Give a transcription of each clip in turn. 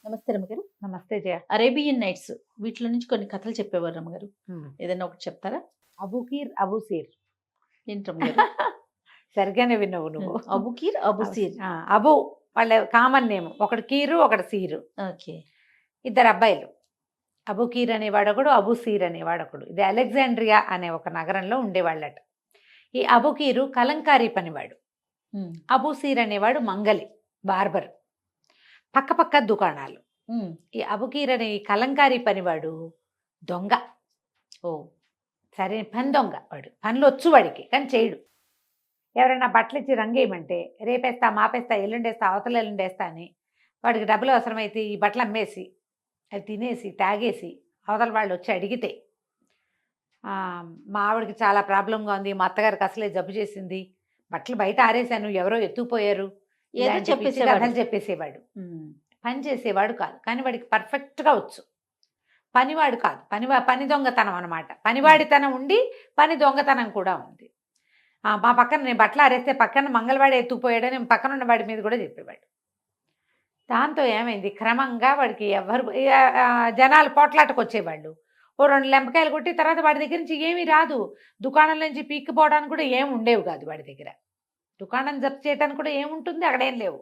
నమస్తే రమ్మగారు. నమస్తే జయ. అరేబియన్ నైట్స్ వీటిలో నుంచి కొన్ని కథలు చెప్పేవారు రమ్మగారు. ఏదైనా ఒకటి చెప్తారా? అబుకీర్ అబుసీర్. ఏంటి రమ్మగారు? సరిగ్గానే విన్నావు నువ్వు. అబుకీర్ అబుసీర్. అబు వాళ్ళ కామన్ నేమ్, ఒకటి కీరు ఒకటి సీరు. ఓకే. ఇద్దరు అబ్బాయిలు. అబుకీర్ అనేవాడొకడు, అబుసీర్ అనేవాడొకడు. ఇది అలెగ్జాండ్రియా అనే ఒక నగరంలో ఉండేవాళ్ళట. ఈ అబుకీరు కలంకారీ పనివాడు, అబుసీర్ అనేవాడు మంగలి, బార్బర్. పక్క పక్క దుకాణాలు. ఈ అబుకీర్ అనే ఈ కలంకారీ పనివాడు దొంగ. ఓ, సరే పని దొంగ వాడు. పనులు వచ్చు వాడికి, కానీ చేయడు. ఎవరైనా బట్టలు ఇచ్చి రంగేయమంటే రేపేస్తా, మాపేస్తా, ఎల్లుండేస్తా, అవతల ఎల్లుండేస్తా అని వాడికి డబ్బులు అవసరమైతే ఈ బట్టలు అమ్మేసి అది తినేసి తాగేసి అవతల వాళ్ళు వచ్చి అడిగితే మా ఆవిడకి చాలా ప్రాబ్లంగా ఉంది, మా అత్తగారికి అసలే జబ్బు చేసింది, బట్టలు బయట ఆరేసాను, ఎవరో ఎత్తుకుపోయారు, ఏదో చెప్పేసేవాడు. కథలు చెప్పేసేవాడు. పని చేసేవాడు కాదు, కానీ వాడికి పర్ఫెక్ట్గా వచ్చు. పనివాడు కాదు, పని దొంగతనం అనమాట. పనివాడితనం ఉండి పని దొంగతనం కూడా ఉంది. మా పక్కన నేను బట్టలు ఆరేస్తే పక్కన మంగళవాడు ఎత్తుకుపోయాడని పక్కన ఉన్న వాడి మీద కూడా చెప్పేవాడు. దాంతో ఏమైంది, క్రమంగా వాడికి ఎవరు జనాలు పోట్లాటకు వచ్చేవాళ్ళు. ఓ 2 లెంపకాయలు కొట్టి తర్వాత వాడి దగ్గర నుంచి ఏమీ రాదు. దుకాణం నుంచి పీక్కిపోవడానికి కూడా ఏమి ఉండేవి కాదు వాడి దగ్గర. దుకాణం జప్తు చేయడానికి కూడా ఏముంటుంది, అక్కడేం లేవు.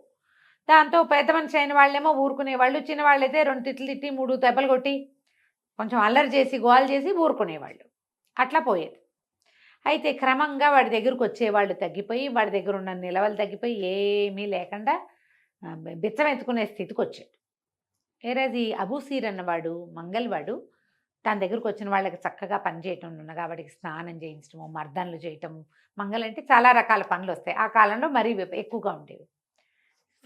దాంతో పెద్ద మనిషి అయిన వాళ్ళేమో ఊరుకునేవాళ్ళు, చిన్నవాళ్ళైతే 2 తిట్లు తిట్టి 3 దెబ్బలు కొట్టి కొంచెం అల్లరి చేసి గోల్ చేసి ఊరుకునేవాళ్ళు. అట్లా పోయేది. అయితే క్రమంగా వాడి దగ్గరకు వచ్చేవాళ్ళు తగ్గిపోయి, వాడి దగ్గర ఉన్న నిలవలు తగ్గిపోయి ఏమీ లేకుండా బిచ్చం ఎత్తుకునే స్థితికి వచ్చాడు. ఏరాది అబూసీర్ అన్నవాడు మంగళవాడు తన దగ్గరకు వచ్చిన వాళ్ళకి చక్కగా పని చేయటం, ఉండగా వాడికి స్నానం చేయించడము, మర్దనలు చేయటము. మంగళ అంటే చాలా రకాల పనులు వస్తాయి. ఆ కాలంలో మరీ ఎక్కువగా ఉండేవి.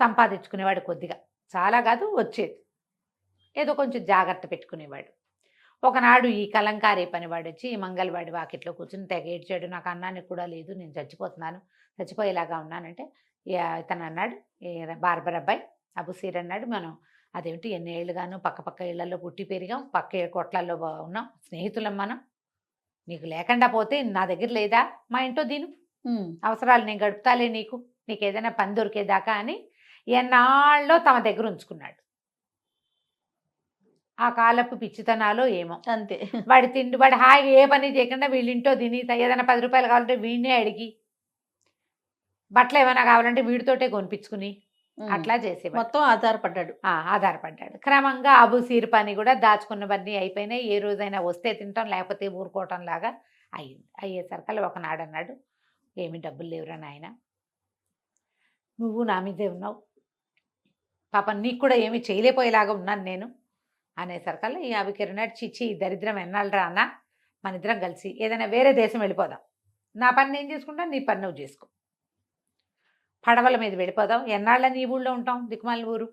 సంపాదించుకునేవాడు కొద్దిగా, చాలా కాదు వచ్చేది. ఏదో కొంచెం జాగ్రత్త పెట్టుకునేవాడు. ఒకనాడు ఈ కలంకారీ పనివాడు వచ్చి ఈ మంగళవాడి వాకిట్లో కూర్చుని తెగ ఏడ్చాడు. నాకు అన్నానికి కూడా లేదు, నేను చచ్చిపోతున్నాను, చచ్చిపోయేలాగా ఉన్నానంటే ఇతను అన్నాడు, బార్బర్ అబ్బాయి అబుసీర్ అన్నాడు, మనం అదేమిటి ఎన్ని ఏళ్ళుగాను పక్క పక్క ఇళ్లలో పుట్టి పెరిగాం, పక్క కొట్లల్లో ఉన్నాం, స్నేహితులం మనం, నీకు లేకుండా పోతే నా దగ్గర లేదా, మా ఇంట్లో దీను అవసరాలు నేను గడుపుతాలే, నీకు ఏదైనా పని దొరికేదాకా అని ఎన్నాళ్ళలో తమ దగ్గర ఉంచుకున్నాడు. ఆ కాలపు పిచ్చితనాలో ఏమో అంతే. వాడి తిండి, వాడు హాయిగా ఏ పని చేయకుండా వీళ్ళింటో తిని ఏదైనా 10 రూపాయలు కావాలంటే వీడినే అడిగి, బట్టలు ఏమైనా కావాలంటే వీడితోటే కొనిపించుకుని అట్లా చేసేవాడు. మొత్తం ఆధారపడ్డాడు. క్రమంగా అబుసీర్ పని కూడా దాచుకున్నవన్నీ అయిపోయినాయి. ఏ రోజైనా వస్తే తింటాం, లేకపోతే ఊరుకోవటం లాగా అయ్యింది. అయ్యేసరికల్లా ఒకనాడు అన్నాడు, ఏమి డబ్బులు లేవురా నాయన, నువ్వు నా మీదే ఉన్నావు, పాపం నీకు కూడా ఏమీ చేయలేకపోయేలాగా ఉన్నాను నేను అనేసరికల్లా ఈ అబుకీర్ అన్నాడు, చిచ్చి దరిద్రం ఎన్నాళ్ళరా అన్న, మన ఇద్దరం కలిసి ఏదైనా వేరే దేశం వెళ్ళిపోదాం, నా పని నేను చేసుకుంటాను, నీ పని నువ్వు చేసుకో, పడవల మీద వెళ్ళిపోదాం, ఎన్నాళ్ళ నీ ఊళ్ళో ఉంటాం, దిక్కుమాల ఊరు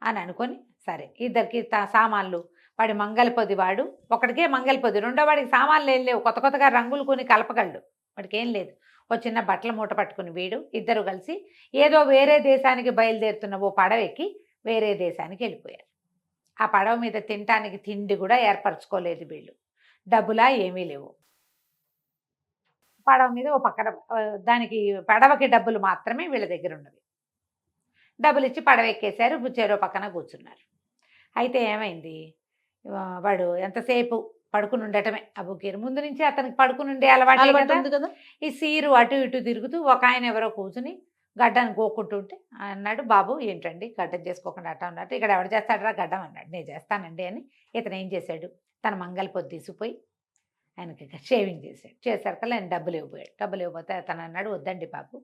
అని అనుకొని, సరే ఇద్దరికి సామాన్లు, వాడి మంగళపొది, వాడు ఒకటికే మంగళపొది, రెండో వాడికి సామాన్లు ఏం లేవు, కొత్త కొత్తగా రంగులు కొని కలపగలడు, వాడికి ఏం లేదు, ఒక చిన్న బట్టల మూట పట్టుకుని వీడు ఇద్దరు కలిసి ఏదో వేరే దేశానికి బయలుదేరుతున్న ఓ పడవ ఎక్కి వేరే దేశానికి వెళ్ళిపోయారు. ఆ పడవ మీద తినటానికి తిండి కూడా ఏర్పరచుకోలేదు వీళ్ళు, డబ్బులా ఏమీ లేవు. పడవ మీద ఓ పక్కన దానికి పడవకి డబ్బులు మాత్రమే వీళ్ళ దగ్గర ఉన్నవి. డబ్బులు ఇచ్చి పడవ ఎక్కేశారు, చెరో పక్కన కూర్చున్నారు. అయితే ఏమైంది, వాడు ఎంతసేపు పడుకుని ఉండటమే అబుకీర్. ముందు నుంచి అతనికి పడుకుని ఉండే అలవాటు ఉంది కదా. ఈ సీరు అటు ఇటు తిరుగుతూ ఒక ఆయన ఎవరో కూర్చుని గడ్డాన్ని గోక్కుంటుంటే అన్నాడు, బాబు ఏంటండి గడ్డం చేసుకోకుండా అట్ట ఉన్నట్టు, ఇక్కడ ఎవడు చేస్తాడరా గడ్డం అన్నాడు. నేను చేస్తానండి అని ఇతను ఏం చేశాడు, తన మంగళపొద్దు తీసిపోయి ఆయనకి షేవింగ్ చేశాడు. చేసరికల్లా ఆయన డబ్బులు ఇవ్వబోయాడు. డబ్బులు ఇవ్వబోతే అతను అన్నాడు, వద్దండి బాబు,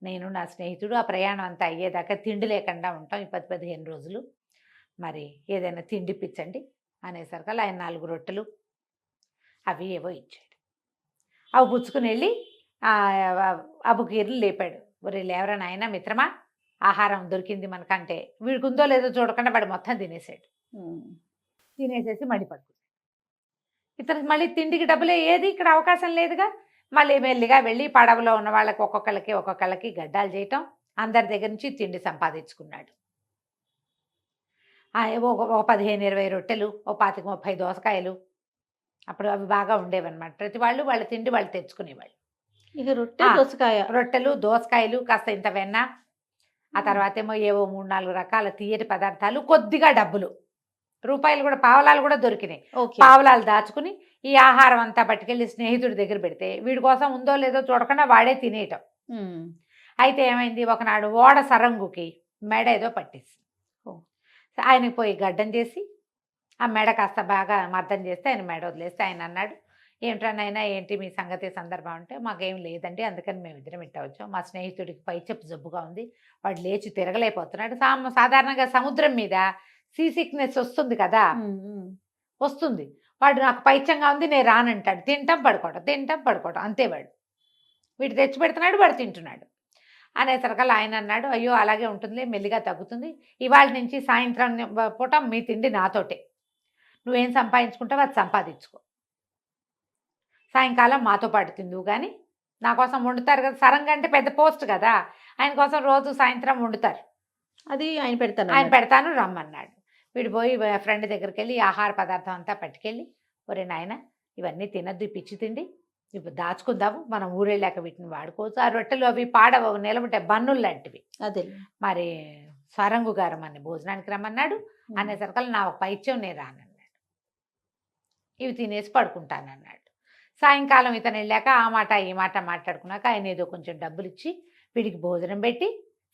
నేను నా స్నేహితుడు ఆ ప్రయాణం అంతా అయ్యేదాకా తిండి లేకుండా ఉంటాం ఈ 10-15 రోజులు, మరి ఏదైనా తిండి పిచ్చండి అనేసరికల్లా ఆయన 4 రొట్టెలు అవి ఏవో ఇచ్చాడు. అవి పుచ్చుకుని వెళ్ళి అబుకీర్లు లేపాడు. ఒరే లేవరా నాయన మిత్రమా, ఆహారం దొరికింది మనకంటే, వీడికి ఉందో లేదో చూడకుండా వాడు మొత్తం తినేసాడు. తినేసేసి మడి పడుకున్నాడు. ఇతనికి మళ్ళీ తిండికి డబ్బులే ఏది, ఇక్కడ అవకాశం లేదుగా. మళ్ళీ మెల్లిగా వెళ్ళి పడవలో ఉన్న వాళ్ళకి ఒక్కొక్కళ్ళకి గడ్డాలు చేయటం, అందరి దగ్గర నుంచి తిండి సంపాదించుకున్నాడు. ఒక 15-20 రొట్టెలు, ఓ 25-30 దోసకాయలు, అప్పుడు అవి బాగా ఉండేవన్నమాట. ప్రతి వాళ్ళు వాళ్ళ తిండి వాళ్ళు తెచ్చుకునేవాళ్ళు. ఇక రొట్టెలు దోసకాయలు, దోసకాయలు, కాస్త ఇంత వెన్న, ఆ తర్వాత ఏమో ఏవో 3-4 రకాల తియ్యటి పదార్థాలు, కొద్దిగా డబ్బులు, రూపాయలు కూడా, పావలాలు కూడా దొరికినాయి. ఓకే. పావలాలు దాచుకుని ఈ ఆహారం అంతా పట్టుకెళ్ళి స్నేహితుడి దగ్గర పెడితే వీడి కోసం ఉందో లేదో చూడకుండా వాడే తినేయటం. హ్మ్. అయితే ఏమైంది, ఒకనాడు ఓడ సరంగుకి మెడ ఏదో పట్టేసి ఓహ్! ఆయనకి పోయి గడ్డం చేసి ఆ మెడ కాస్త బాగా మర్దన చేస్తే ఆయన మెడ వదిలేస్తే ఆయన అన్నాడు, "ఏమిట్రా నాయనా, ఏంటి మీ సంగతి సందర్భం?" అంటే, "మాకేం లేదండి, అందుకని మేము ఇద్దరం ఇట్టా వచ్చాం. మా స్నేహితుడికి పైచెప్పు జబ్బుగా ఉంది, వాడు లేచి తిరగలేకపోతున్నాడు." సాధారణంగా సముద్రం మీద సీ సిక్నెస్ వస్తుంది కదా, హ్మ్. హ్మ్. వస్తుంది. వాడు నాకు పైత్యంగా ఉంది, నేను రానంటాడు. తింటాం పడుకోవటం, తింటాం పడుకోవటం, అంతే వాడు. వీడు తెచ్చి పెడుతున్నాడు, వాడు తింటున్నాడు. అనేసరికల్లా ఆయన అన్నాడు, "అయ్యో అలాగే ఉంటుంది, మెల్లిగా తగ్గుతుంది. ఇవాళ నుంచి సాయంత్రం పూట మీ తిండి నాతోటే. నువ్వేం సంపాదించుకుంటావు అది సంపాదించుకో. సాయంకాలం మాతో పాటు తిందువు కానీ, నా కోసం వండుతారు కదా." సరంగా అంటే పెద్ద పోస్ట్ కదా, ఆయన కోసం రోజు సాయంత్రం వండుతారు. అది ఆయన ఆయన పెడతానన్నాడు. పెడతాను రమ్మన్నాడు. వీడు పోయి ఫ్రెండ్ దగ్గరికి వెళ్ళి ఆహార పదార్థం అంతా పట్టుకెళ్ళి, "ఒరే నాయన, ఇవన్నీ తినద్దు, ఈ పిచ్చి తిండి. ఇప్పుడు దాచుకుందాము, మనం ఊరెళ్ళాక వీటిని వాడుకోవచ్చు. ఆ రొట్టెలు అవి పాడవు, నిలబట్టే బన్నులు లాంటివి. అదేలే. మరి సరంగు గారు మన భోజనానికి రమ్మన్నాడు. హ్మ్. అనేసరికల్లా నా ఒక పైత్యం నేను రానన్నాడు. ఇవి తినేసి పడుకుంటానన్నాడు. సాయంకాలం ఇతను వెళ్ళాక ఆ మాట ఈ మాట మాట్లాడుకున్నాక ఆయన ఏదో కొంచెం డబ్బులు ఇచ్చి వీడికి భోజనం పెట్టి,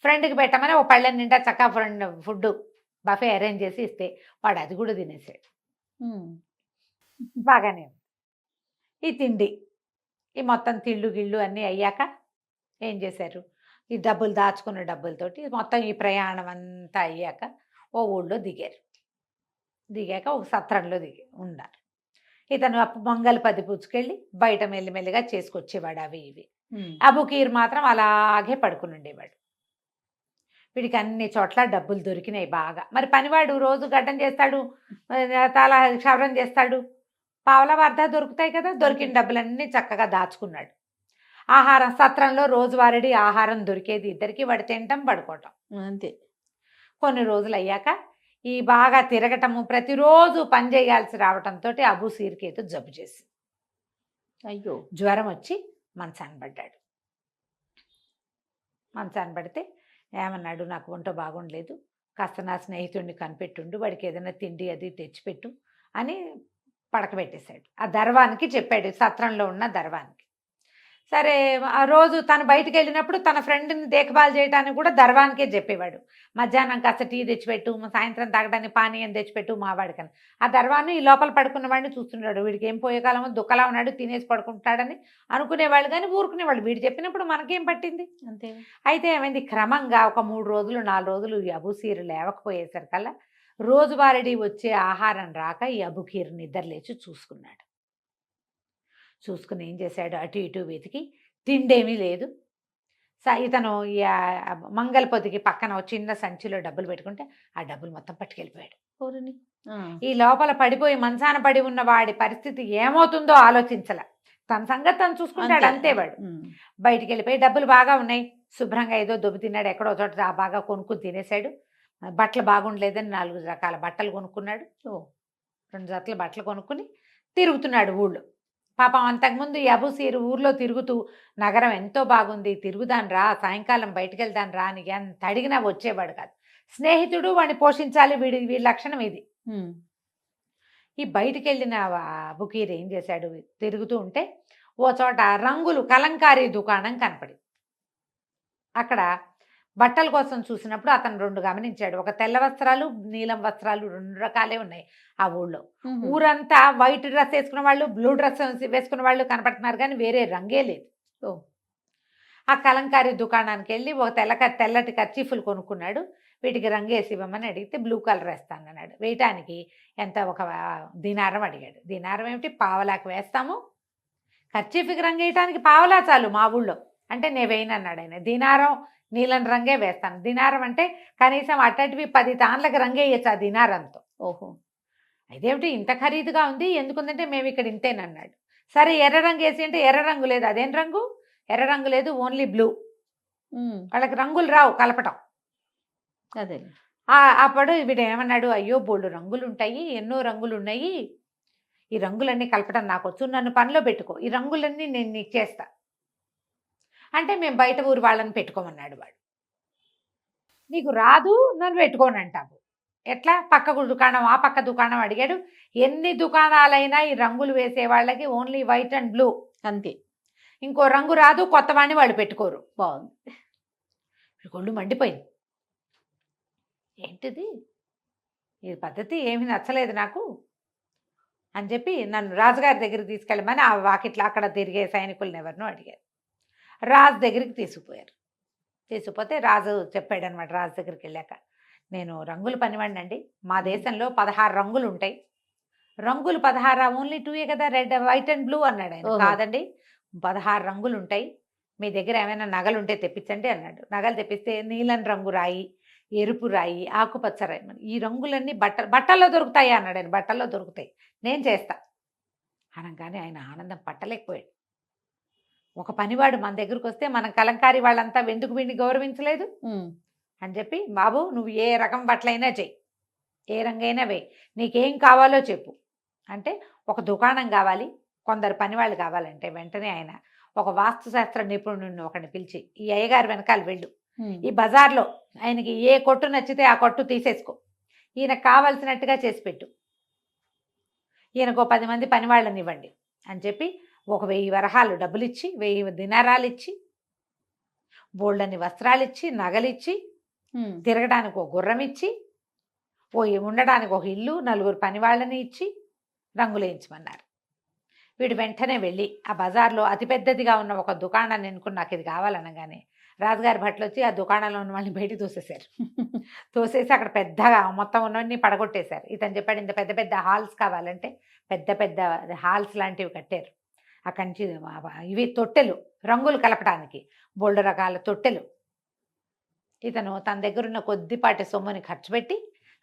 ఫ్రెండ్కి పెట్టమని ఒక పళ్ళెం నిండా చక్కగా ఫుడ్ బఫే అరేంజ్ చేసి ఇస్తే వాడు అది కూడా తినేసాడు. హ్మ్. బాగానే ఉంది. ఈ తిండి, ఈ మొత్తం తిళ్ళు గిళ్ళు అన్నీ అయ్యాక ఏం చేశారు, ఈ డబ్బులు దాచుకున్న డబ్బులతోటి మొత్తం ఈ ప్రయాణం అంతా అయ్యాక ఓ ఊళ్ళో దిగారు. దిగాక ఒక సత్రంలో ఉన్నారు. ఇతను మంగళపది పుచ్చుకెళ్ళి బయట మెల్లిమెల్లిగా చేసుకొచ్చేవాడు అవి ఇవి. హ్మ్. అబుకీర్ మాత్రం అలాగే పడుకుని ఉండేవాడు. వీడికి అన్ని చోట్ల డబ్బులు దొరికినాయి బాగా. మరి పనివాడు రోజు గడ్డం చేస్తాడు, తల క్షవరం చేస్తాడు, పావలా వార్త దొరుకుతాయి కదా, దొరికిన డబ్బులన్నీ చక్కగా దాచుకున్నాడు. ఆహారం సత్రంలో రోజువారీ ఆహారం దొరికేది ఇద్దరికి, వాడు తినటం పడుకోవటం. అంతే. కొన్ని రోజులు అయ్యాక ఈ బాగా తిరగటము, ప్రతిరోజు పని చేయాల్సి రావటంతో అబూ సీర్కేతో జబ్బు చేసి అయ్యో! జ్వరం వచ్చి మంచాన పడ్డాడు. మంచాన పడితే ఏమన్నాడు, "నాకు ఒంట బాగుండలేదు, కాస్త నా స్నేహితుడిని కనిపెట్టుండు, వాడికి ఏదైనా తిండి అది తెచ్చిపెట్టు" అని పడకబెట్టేశాడు. ఆ దర్వానికి చెప్పాడు, సత్రంలో ఉన్న దర్వానికి. సరే, ఆ రోజు తను బయటికి వెళ్ళినప్పుడు తన ఫ్రెండ్ని దేఖబాల్ చేయడానికి కూడా దర్వానికే చెప్పేవాడు. మధ్యాహ్నం కాస్త టీ తెచ్చిపెట్టు, సాయంత్రం తాగడానికి పానీయం తెచ్చిపెట్టు మావాడికని. ఆ దర్వాన్ని ఈ లోపల పడుకున్న వాడిని చూస్తున్నాడు. వీడికి ఏం పోయేకాలమో దుఃఖలా ఉన్నాడు, తినేసి పడుకుంటాడని అనుకునేవాళ్ళు కానీ ఊరుకునేవాళ్ళు. వీడు చెప్పినప్పుడు మనకేం పట్టింది. అంతే. అయితే ఏమైంది, క్రమంగా ఒక 3 రోజులు 4 రోజులు ఈ అబూసీర్ లేవకపోయేసరికల్లా రోజువారీ వచ్చే ఆహారం రాక ఈ అబుకీర్ నిద్రలేచి చూసుకున్నాడు. చూసుకుని ఏం చేశాడు, అటు ఇటు వెతికి తిండేమీ లేదు. ఇతను మంగళపొదికి పక్కన ఒక చిన్న సంచిలో డబ్బులు పెట్టుకుంటే ఆ డబ్బులు మొత్తం పట్టుకెళ్ళిపోయాడు. పోనీని. ఆ! ఈ లోపల పడిపోయి మంచాన పడి ఉన్న వాడి పరిస్థితి ఏమవుతుందో ఆలోచించల. తన సంగతి తను చూసుకుంటాడు, అంతే వాడు. హ్మ్. బయటికి వెళ్ళిపోయి డబ్బులు బాగా ఉన్నాయి, శుభ్రంగా ఏదో దొబ్బి తిన్నాడు, ఎక్కడో చోట బాగా కొనుక్కుని తినేశాడు. బట్టలు బాగుండలేదని 4 రకాల బట్టలు కొనుక్కున్నాడు. ఓహ్! 2 జతల బట్టలు కొనుక్కుని తిరుగుతున్నాడు ఊళ్ళో. పాపం అంతకుముందు ఈ అబూసీరు ఊర్లో తిరుగుతూ, "నగరం ఎంతో బాగుంది, తిరుగుదాం రా, సాయంకాలం బయటికెళ్దాం రా" అని ఎంత అడిగినా వచ్చేవాడు కాదు. స్నేహితుడు వాడిని పోషించాలి, వీడి లక్షణం ఇది. హ్మ్. ఈ బయటికెళ్ళిన అబుకీర్ ఏం చేశాడు, తిరుగుతూ ఉంటే ఓ చోట రంగులు కలంకారీ దుకాణం కనపడి, అక్కడ బట్టల కోసం చూసినప్పుడు అతను 2 గమనించాడు. ఒక తెల్ల వస్త్రాలు, నీలం వస్త్రాలు 2 రకాలే ఉన్నాయి ఆ ఊళ్ళో. హుహు. ఊరంతా వైట్ డ్రెస్ వేసుకున్న వాళ్ళు, బ్లూ డ్రెస్ వేసుకున్న వాళ్ళు కనపడుతున్నారు కానీ వేరే రంగే లేదు. ఓహ్! ఆ కలంకారీ దుకాణానికి వెళ్ళి ఒక తెల్లటి కర్చీఫ్లు కొనుక్కున్నాడు. వీటికి రంగేసి ఇవ్వమని అడిగితే బ్లూ కలర్ వేస్తానన్నాడు. వేయటానికి ఎంత, ఒక దినారం అడిగాడు. దినారం ఏమిటి, పావలాకి వేస్తాము, కర్చీఫ్కి రంగు వేయటానికి పావలా చాలు మా ఊళ్ళో అంటే, నేను వేయనన్నాడు ఆయన. దినారం నీలం రంగే వేస్తాను. దినారం అంటే కనీసం అట్టటివి 10 తాన్లకు రంగేయచ్చు ఆ దినారంతో. ఓహో! అదేమిటి ఇంత ఖరీదుగా ఉంది, ఎందుకుందంటే మేము ఇక్కడ ఇంతేనన్నాడు. సరే ఎర్ర రంగు వేసి అంటే, ఎర్ర రంగు లేదు. అదేం రంగు, ఎర్ర రంగు లేదు, ఓన్లీ బ్లూ. హ్మ్. వాళ్ళకి రంగులు రావు కలపటం. అదేలే. అప్పుడు వీడు ఏమన్నాడు, "అయ్యో బోల్డు రంగులు ఉంటాయి, ఎన్నో రంగులు ఉన్నాయి, ఈ రంగులన్నీ కలపడం నాకొచ్చు, నన్ను పనిలో పెట్టుకో, ఈ రంగులన్నీ నేను నీకు చేస్తా" అంటే, మేము బయట ఊరు వాళ్ళని పెట్టుకోమన్నాడు వాడు. నీకు రాదు, నన్ను పెట్టుకోను అంటావు. ఎట్లా? పక్క దుకాణం, ఆ పక్క దుకాణం అడిగాడు. ఎన్ని దుకాణాలైనా ఈ రంగులు వేసే వాళ్ళకి ఓన్లీ వైట్ అండ్ బ్లూ, అంతే. ఇంకో రంగు రాదు, కొత్త వాడిని వాళ్ళు పెట్టుకోరు. బాగుంది. ఒళ్ళు మండిపోయింది. ఏంటిది, ఈ పద్ధతి ఏమీ నచ్చలేదు నాకు అని చెప్పి నన్ను రాజుగారి దగ్గరికి తీసుకెళ్ళమని ఆ వాకిట్లో అక్కడ తిరిగే సైనికులను ఎవరినో అడిగారు. రాజు దగ్గరికి తీసుకుపోయారు. తీసుకుపోతే రాజు చెప్పాడనమాట. రాజు దగ్గరికి వెళ్ళాక, నేను రంగుల పనివాడినండి, మా దేశంలో 16 రంగులు ఉంటాయి. రంగులు 16 ఓన్లీ 2 కదా, రెడ్ వైట్ అండ్ బ్లూ అన్నాడు ఆయన. ఓహో. కాదండి, 16 రంగులు ఉంటాయి, మీ దగ్గర ఏమైనా నగలు ఉంటే తెప్పించండి అన్నాడు. నగలు తెప్పిస్తే నీలం రంగు రాయి, ఎరుపు రాయి, ఆకుపచ్చ రాయి, ఈ రంగులన్నీ బట్టల్లో దొరుకుతాయి అన్నాడు ఆయన. బట్టల్లో దొరుకుతాయి, నేను చేస్తా అనగానే ఆయన ఆనందం పట్టలేకపోయాడు. ఒక పనివాడు మన దగ్గరకు వస్తే మనం కలంకారీ వాళ్ళంతా ఎందుకు వీడిని గౌరవించలేదు అని చెప్పి, బాబు నువ్వు ఏ రకం బట్టలైనా చెయ్యి, ఏ రంగైనా వేయి, నీకేం కావాలో చెప్పు అంటే, ఒక దుకాణం కావాలి, కొందరు పనివాళ్ళు కావాలంటే వెంటనే ఆయన ఒక వాస్తుశాస్త్ర నిపుణుడిని ఒకరిని పిలిచి, ఈ అయ్యగారి వెనకాల వెళ్ళు, ఈ బజార్లో ఆయనకి ఏ కొట్టు నచ్చితే ఆ కొట్టు తీసేసుకో, ఈయనకు కావాల్సినట్టుగా చేసి పెట్టు, ఈయనకు 10 మంది పనివాళ్ళని ఇవ్వండి అని చెప్పి, ఒక 1000 వరహాలు డబ్బులు ఇచ్చి, 1000 దినారాలు ఇచ్చి, బోల్డని వస్త్రాలు ఇచ్చి, నగలిచ్చి, తిరగడానికి ఒక గుర్రం ఇచ్చి, ఉండడానికి ఒక ఇల్లు, 4 పనివాళ్ళని ఇచ్చి రంగులు వేయించమన్నారు. వీడు వెంటనే వెళ్ళి ఆ బజార్లో అతిపెద్దదిగా ఉన్న ఒక దుకాణాన్ని ఎన్నుకుని, నాకు ఇది కావాలనగానే రాజుగారి భట్లు వచ్చి ఆ దుకాణంలో ఉన్న వాళ్ళని బయటికి తోసేశారు. తోసేసి అక్కడ పెద్దగా మొత్తం ఉన్నవన్నీ పడగొట్టేశారు. ఇతను చెప్పాడు, ఇంత పెద్ద పెద్ద హాల్స్ కావాలంటే పెద్ద పెద్ద హాల్స్ లాంటివి కట్టారు. అక్కడి నుంచి ఇవి తొట్టెలు, రంగులు కలపడానికి బోల్డ్ రకాల తొట్టెలు. ఇతను తన దగ్గర ఉన్న కొద్దిపాటి సొమ్ముని ఖర్చు పెట్టి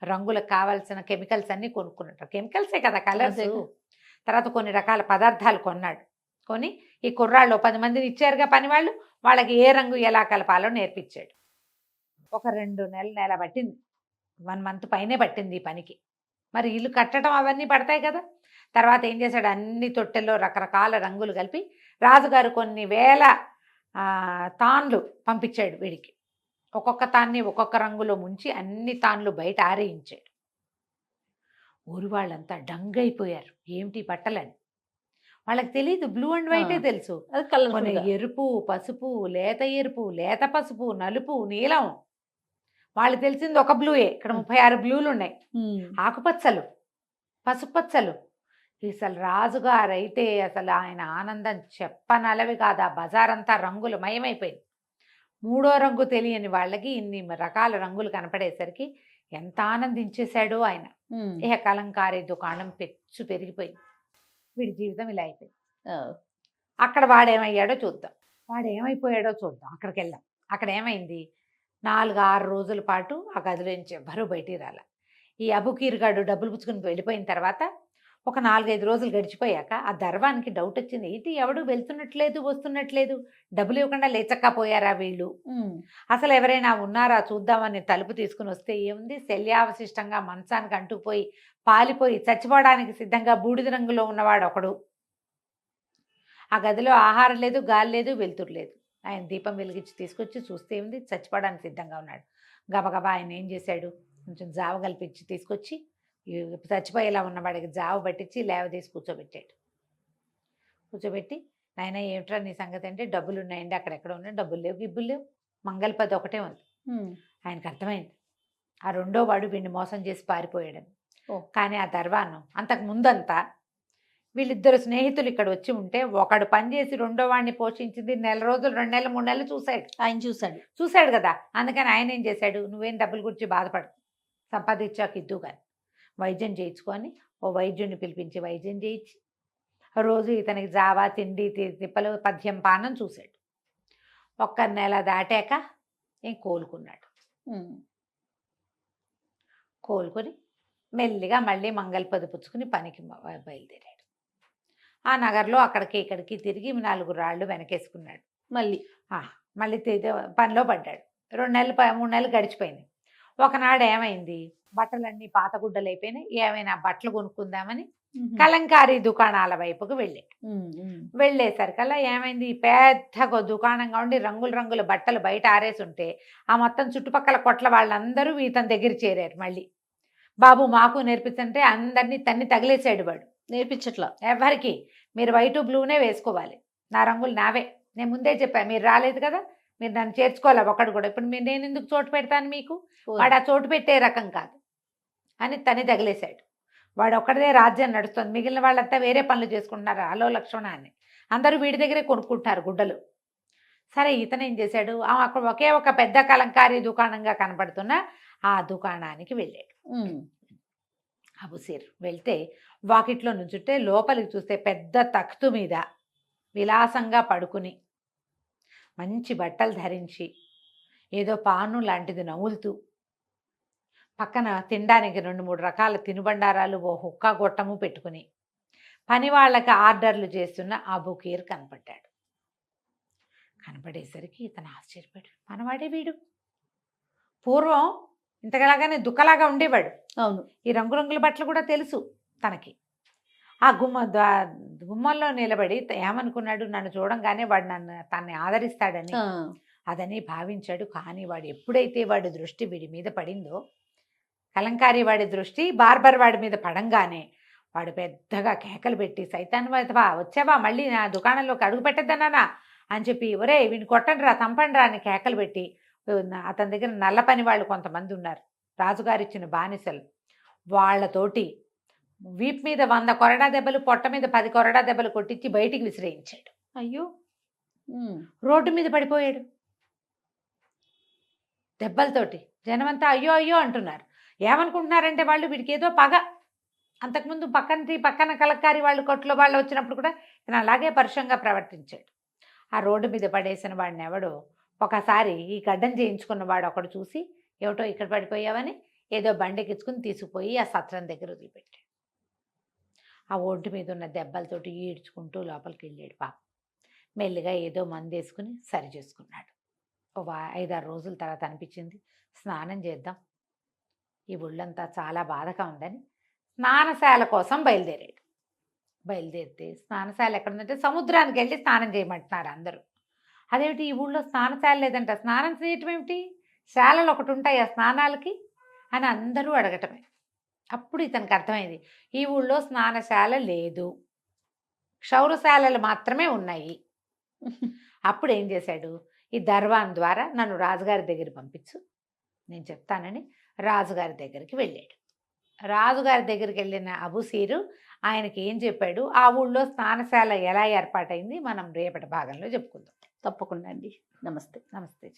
రంగులకు కావాల్సిన కెమికల్స్ అన్నీ కొనుక్కున్నట్టు. కెమికల్సే కదా కలర్స్. తర్వాత కొన్ని రకాల పదార్థాలు కొన్నాడు. కొని ఈ కుర్రాళ్ళు 10 మందిని ఇచ్చారుగా పనివాళ్ళు, వాళ్ళకి ఏ రంగు ఎలా కలపాలో నేర్పించాడు. ఒక 2 నెల పట్టింది, 1 మంత్ పైనే పట్టింది ఈ పనికి. మరి ఇల్లు కట్టడం అవన్నీ పడతాయి కదా. తర్వాత ఏం చేశాడు, అన్ని తొట్టెల్లో రకరకాల రంగులు కలిపి రాజుగారు కొన్ని వేల తాన్లు పంపించాడు వీడికి. ఒక్కొక్క తాన్ని ఒక్కొక్క రంగులో ముంచి అన్ని తాన్లు బయట ఆరేయించాడు. ఊరు వాళ్ళంతా డంగైపోయారు, ఏమిటి బట్టలని. వాళ్ళకి తెలియదు, బ్లూ అండ్ వైటే తెలుసు. కొన్ని ఎరుపు, పసుపు, లేత ఎరుపు, లేత పసుపు, నలుపు, నీలం. వాళ్ళు తెలిసింది ఒక బ్లూయే. ఇక్కడ 36 బ్లూలు ఉన్నాయి, ఆకుపచ్చలు, పసుపచ్చలు. అసలు రాజుగారు అయితే అసలు ఆయన ఆనందం చెప్పనలవి కాదు. ఆ బజారంతా రంగులు మయమైపోయింది. 3వ రంగు తెలియని వాళ్ళకి ఇన్ని రకాల రంగులు కనపడేసరికి ఎంత ఆనందించేశాడో ఆయన. ఇహ కలంకారీ దుకాణం పెరిగిపోయింది. వీడి జీవితం ఇలా అయిపోయింది. అక్కడ వాడేమయ్యాడో చూద్దాం, అక్కడికి వెళ్దాం. అక్కడ ఏమైంది, 4-6 రోజుల పాటు ఆ గదిలో నుంచి ఎవ్వరూ బయటికి రాల. ఈ అబుకీరుగాడు డబ్బులు పుచ్చుకుని వెళ్ళిపోయిన తర్వాత ఒక 4-5 రోజులు గడిచిపోయాక ఆ దర్వానికి డౌట్ వచ్చింది. ఏంటి ఎవడు వెళ్తున్నట్లేదు, వస్తున్నట్లేదు, డబ్బులు ఇవ్వకుండా లేచక్కపోయారా వీళ్ళు, అసలు ఎవరైనా ఉన్నారా చూద్దామని తలుపు తీసుకుని వస్తే ఏముంది, శల్యావశిష్టంగా మంచానికి అంటుకుపోయి పాలిపోయి చచ్చిపోవడానికి సిద్ధంగా బూడిద రంగులో ఉన్నవాడు ఒకడు. ఆ గదిలో ఆహారం లేదు, గాలి లేదు, వెలుతురు లేదు. ఆయన దీపం వెలిగించి తీసుకొచ్చి చూస్తే ఏముంది, చచ్చిపోవడానికి సిద్ధంగా ఉన్నాడు. గబగబా ఆయన ఏం చేశాడు, కొంచెం జావ కల్పించి తీసుకొచ్చి చచ్చిపోయేలా ఉన్నవాడికి జావ పట్టించి లేవదీసి కూర్చోబెట్టి, నాయన ఏమిట్రా నీ సంగతి అంటే, డబ్బులు ఉన్నాయండి, అక్కడెక్కడ ఉన్నాయి, డబ్బులు లేవు, గిబ్బులు లేవు, మంగళపది ఒకటే ఉంది. ఆయనకు అర్థమైంది ఆ 2వ వాడు వీడిని మోసం చేసి పారిపోయాడని. కానీ ఆ దర్వాను అంతకు ముందంతా వీళ్ళిద్దరు స్నేహితులు ఇక్కడ వచ్చి ఉంటే, ఒకడు పనిచేసి 2వ వాడిని పోషించింది 1 రోజులు, 2 నెలలు, 3 నెలలు చూశాడు. ఆయన చూశాడు కదా. అందుకని ఆయన ఏం చేశాడు, నువ్వేం డబ్బుల గురించి బాధపడు, సంపాదించాక ఇద్దు కానీ వైద్యం చేయించుకొని ఓ వైద్యుడిని పిలిపించి వైద్యం చేయించి రోజు ఇతనికి జావా, తిండి, తిప్పలు, పథ్యం, పానం చూశాడు. 1 నెల దాటాక కోలుకున్నాడు. కోలుకొని మెల్లిగా మళ్ళీ మంగళపది పుచ్చుకుని పనికి బయలుదేరాడు. ఆ నగర్లో అక్కడికి ఇక్కడికి తిరిగి 4 రాళ్ళు వెనకేసుకున్నాడు. మళ్ళీ పనిలో పడ్డాడు. 2 నెలలు 3 నెలలు గడిచిపోయింది. ఒకనాడు ఏమైంది, బట్టలన్నీ పాత గుడ్డలు అయిపోయినాయి. ఏమైనా బట్టలు కొనుక్కుందామని కలంకారీ దుకాణాల వైపుకు వెళ్ళాడు. వెళ్ళేసరికల్లా ఏమైంది, పెద్ద దుకాణంగా ఉండి రంగుల రంగుల బట్టలు బయట ఆరేసి ఉంటే ఆ మొత్తం చుట్టుపక్కల కొట్ల వాళ్ళందరూ ఇతని దగ్గర చేరారు. మళ్ళీ బాబు మాకు నేర్పించంటే అందరినీ తన్ని తగిలేసాడు వాడు. నేర్పించట్లా ఎవరికి, మీరు వైట్ బ్లూనే వేసుకోవాలి, నా రంగులు నావే, నేను ముందే చెప్పాను, మీరు రాలేదు కదా, మీరు నన్ను చేర్చుకోవాలి ఒకడు కూడా, ఇప్పుడు నేను ఎందుకు చోటు పెడతాను మీకు, వాడు ఆ చోటు పెట్టే రకం కాదు అని తని తగిలేశాడు. వాడు ఒక్కడే రాజ్యం నడుస్తుంది, మిగిలిన వాళ్ళంతా వేరే పనులు చేసుకుంటున్నారు. హలో లక్ష్మణ అని అందరూ వీడి దగ్గరే కొనుక్కుంటున్నారు గుడ్డలు. సరే ఇతను ఏం చేశాడు, అక్కడ ఒకే ఒక పెద్ద కలంకారీ దుకాణంగా కనపడుతున్న ఆ దుకాణానికి వెళ్ళాడు. అబుసీర్ వెళ్తే వాకిట్లో నుంచుంటే లోపలికి చూస్తే పెద్ద తఖ్తు మీద విలాసంగా పడుకుని మంచి బట్టలు ధరించి ఏదో పాను లాంటిది నవ్వులుతూ పక్కన తినడానికి 2-3 రకాల తినుబండారాలు ఓ హుక్కా గొట్టము పెట్టుకుని పని వాళ్ళకి ఆర్డర్లు చేస్తున్న అబుకీర్ కనపడ్డాడు. కనపడేసరికి ఇతను ఆశ్చర్యపడ్డాడు, మనవాడే వీడు. పూర్వం ఇంతలాగానే దుఃఖలాగా ఉండేవాడు. అవును, ఈ రంగురంగుల బట్టలు కూడా తెలుసు తనకి. ఆ గుమ్మంలో నిలబడి ఏమనుకున్నాడు, నన్ను చూడంగానే వాడు తన్ని ఆదరిస్తాడని అదని భావించాడు. కానీ వాడు ఎప్పుడైతే వాడి దృష్టి వీడి మీద పడిందో, కలంకారీ వాడి దృష్టి బార్బర్ వాడి మీద పడంగానే వాడు పెద్దగా కేకలు పెట్టి, సైతాన్ వచ్చావా మళ్ళీ నా దుకాణంలోకి అడుగు పెట్టద్దన్నానా అని చెప్పి, ఒరే వీడిని కొట్టండి రా, తంపండి రా అని కేకలు పెట్టి, అతని దగ్గర నల్ల పని వాళ్ళు కొంతమంది ఉన్నారు, రాజుగారు ఇచ్చిన బానిసలు, వాళ్ళతోటి వీపు మీద 100 కొరడా దెబ్బలు, పొట్ట మీద 10 కొరడా దెబ్బలు కొట్టించి బయటికి విసిరేయించాడు. అయ్యో, రోడ్డు మీద పడిపోయాడు దెబ్బలతోటి. జనమంతా అయ్యో అయ్యో అంటున్నారు. ఏమనుకుంటున్నారంటే వాళ్ళు వీడికి ఏదో పగ. అంతకుముందు పక్కన కలక్కారి వాళ్ళు కొట్లో వాళ్ళు వచ్చినప్పుడు కూడా ఇతను అలాగే పరుషంగా ప్రవర్తించాడు. ఆ రోడ్డు మీద పడేసిన వాడిని ఎవడో ఒకసారి ఈ గడ్డం చేయించుకున్న వాడు ఒకడు చూసి, ఏమిటో ఇక్కడ పడిపోయావని ఏదో బండికిచ్చుకుని తీసుకుపోయి ఆ సత్రం దగ్గర వదిలిపెట్టాడు. ఆ ఒంటి మీద ఉన్న దెబ్బలతోటి ఈడ్చుకుంటూ లోపలికి వెళ్ళాడు. పాప మెల్లిగా ఏదో మందు వేసుకుని సరి చేసుకున్నాడు. 5-6 రోజుల తర్వాత అనిపించింది, స్నానం చేద్దాం, ఈ ఒళ్ళంతా చాలా బాధగా ఉందని స్నానశాల కోసం బయలుదేరాడు. బయలుదేరితే స్నానశాల ఎక్కడుందంటే సముద్రానికి వెళ్ళి స్నానం చేయమంటున్నారు అందరూ. అదేమిటి ఈ ఊళ్ళో స్నానశాల లేదంట, స్నానం చేయటం ఏమిటి, శాలలు ఒకటి ఉంటాయి ఆ స్నానాలకి అని అందరూ అడగటమే. అప్పుడు ఇతనికి అర్థమైంది, ఈ ఊళ్ళో స్నానశాల లేదు, క్షౌరశాలలు మాత్రమే ఉన్నాయి. అప్పుడు ఏం చేశాడు, ఈ దర్వాన్ ద్వారా నన్ను రాజుగారి దగ్గర పంపించు, నేను చెప్తానని రాజుగారి దగ్గరికి వెళ్ళాడు. రాజుగారి దగ్గరికి వెళ్ళిన అబుసీరు ఆయనకి ఏం చెప్పాడు, ఆ ఊళ్ళో స్నానశాల ఎలా ఏర్పాటైంది మనం రేపటి భాగంలో చెప్పుకుందాం. తప్పకుండా అండి. నమస్తే. నమస్తే.